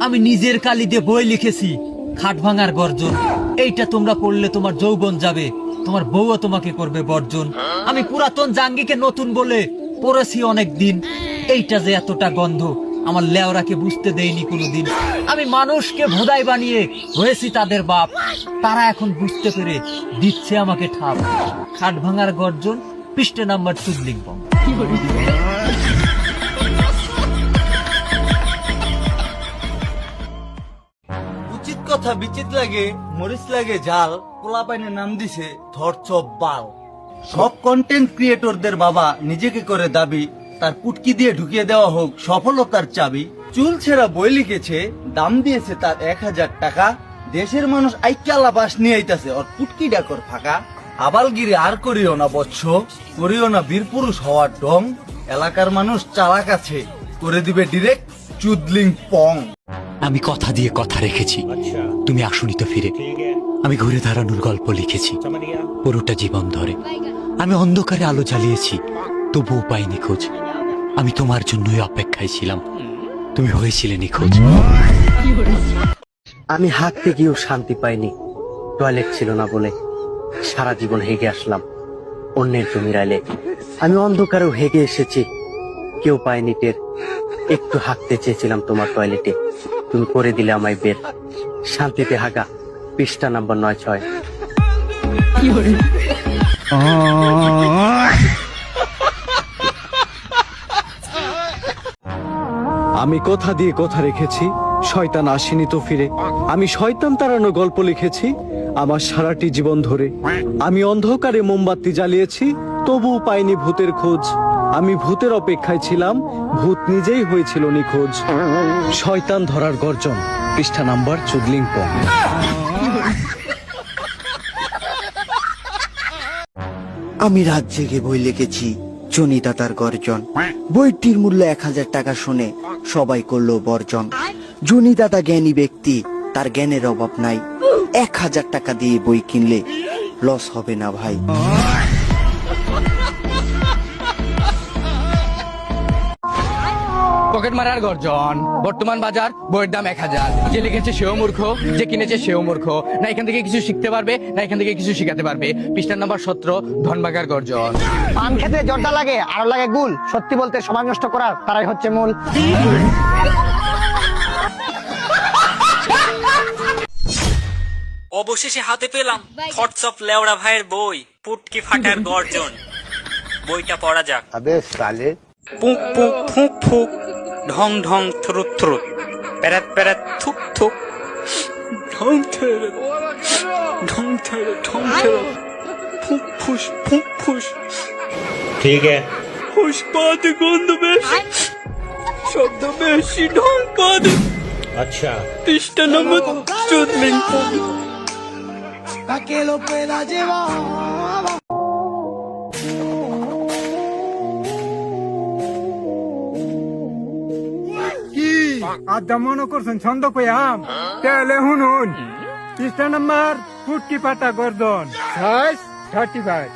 আমি নিজের কালি দিয়ে বই লিখেছি খাট ভাঙার গর্জন। এইটা তোমরা পড়লে তোমার যৌবন যাবে, তোমার বউও তোমাকে করবে বর্জন। আমি পুরাতন জাঙ্গিকে নতুন বলে পড়েছি অনেক দিন, এইটা যে এতটা গন্ধ আমার লেওরাকে বুঝতে দেয়নি কোনোদিন। আমি মানুষকে ভোদাই বানিয়ে হয়েছি তাদের বাপ, তারা এখন বুঝতে পেরে দিচ্ছে আমাকে ঠাপ। খাট ভাঙার গর্জন, পৃষ্ঠা নাম্বার চুদলিংপং। উচিত কথা বিচিত লাগে, মরিচ লাগে জাল, পোলাপাইনের নাম দিছে ধরচপ বাল। সব কন্টেন্ট ক্রিয়েটরদের বাবা নিজেকে করে দাবি, তার পুটকি দিয়ে ঢুকিয়ে দেওয়া হোক সফলতার চাবি। চুল ছেঁড়া বই লিখেছে, দাম দিয়েছে তার 1000 টাকা। দেশের মানুষ আইকালা বাস নিয়ে আইতাছে ওর পুটকি ডাকর ফাঁকা। আবালগিরি আর করিও না বৎস, করিও না বীর পুরুষ হওয়ার ঢং। এলাকার মানুষ চালাক আছে, করে দিবে ডিরেক্ট চুদলিং পং। আমি কথা দিয়ে কথা রেখেছি, তুমি আসনি তো ফিরে। আমি ঘুরে দাঁড়ানোর গল্প লিখেছি পুরোটা জীবন ধরে। আমি অন্ধকারে আলো জ্বালিয়েছি, তবুও পাইনি খোঁজ। আমি তোমার জন্যই অপেক্ষায় ছিলাম, তুমি হয়েছিলে নিখোঁজ। আমি হাঁটতে গিয়েও শান্তি পাইনি, টয়লেট ছিল না বলে সারা জীবন হেগে আসলাম অন্যের জমির আইলে। আমি অন্ধকারেও হেগে এসেছি, কেউ পায়নি টের। একটু হাঁকতে চেয়েছিলাম তোমার টয়লেটে, তুমি করে দিলে আমায় বের। শান্তিতে হাগা, পৃষ্ঠা নাম্বার 9-6। আমি কথা দিয়ে কথা রেখেছি, শয়তান আসেনি তো ফিরে। আমি শয়তান তাড়ানো গল্প লিখেছি আমার সারাটি জীবন ধরে। আমি অন্ধকারে মোমবাতি জ্বালিয়েছি, তবুও পাইনি ভূতের খোঁজ। আমি ভূতের অপেক্ষায় ছিলাম, ভূত নিজেই হয়েছিল নিখোঁজ। শয়তান ধরার গর্জন, পৃষ্ঠা নাম্বার চুদলিংপং। আমি রাত জেগে বই লিখেছি জনিদাতার গর্জন। বইটির মূল্য 1000 টাকা শুনে সবাই করলো বর্জন। জনিদাতা জ্ঞানী ব্যক্তি, তার জ্ঞানের অভাব নাই। 1000 টাকা দিয়ে বই কিনলে লস হবে না ভাই। পকেট মারার গর্জন, বর্তমান বাজার বইয়ের দাম 1000। যে লিখেছে সেও মূর্খ, যে কিনেছে সেও মূর্খ। না এখান থেকে কিছু শিখতে পারবে, না এখান থেকে কিছু শিখাতে পারবে। পৃষ্ঠা নাম্বার 17, ধনবাগার গর্জন। পান খেতে জর্দা লাগে, আরো লাগে গুল। সত্যি বলতে সময় নষ্ট করার তারাই হচ্ছে মূল। অবশেষে হাতে পেলাম থটস অফ লেওড়া ভাইয়ের বই, পুটকি ফাটার গর্জন। বইটা পড়া যাক। পুক পুক ফুক ফুক, ঢং ঢং থ্রুত থ্রুত, প্যারাত প্যারাত থুক থুক, ঢং থেরাত ঢং থেরাত ঢং থেরাত, ফুক ফুস ফুক ফুস। ठीक है। হুস পাতে গন্ধ বেশি, শব্দ বেশি, ঢং পাতে। अच्छा। পৃষ্ঠা নম্বর চুদলিংপং। আদা মনে করছেন ছন্দ কইয়াম, তাহলে শুনুন। পৃষ্ঠা নাম্বার পুটকি পাতা গর্দন, সাইজ 35।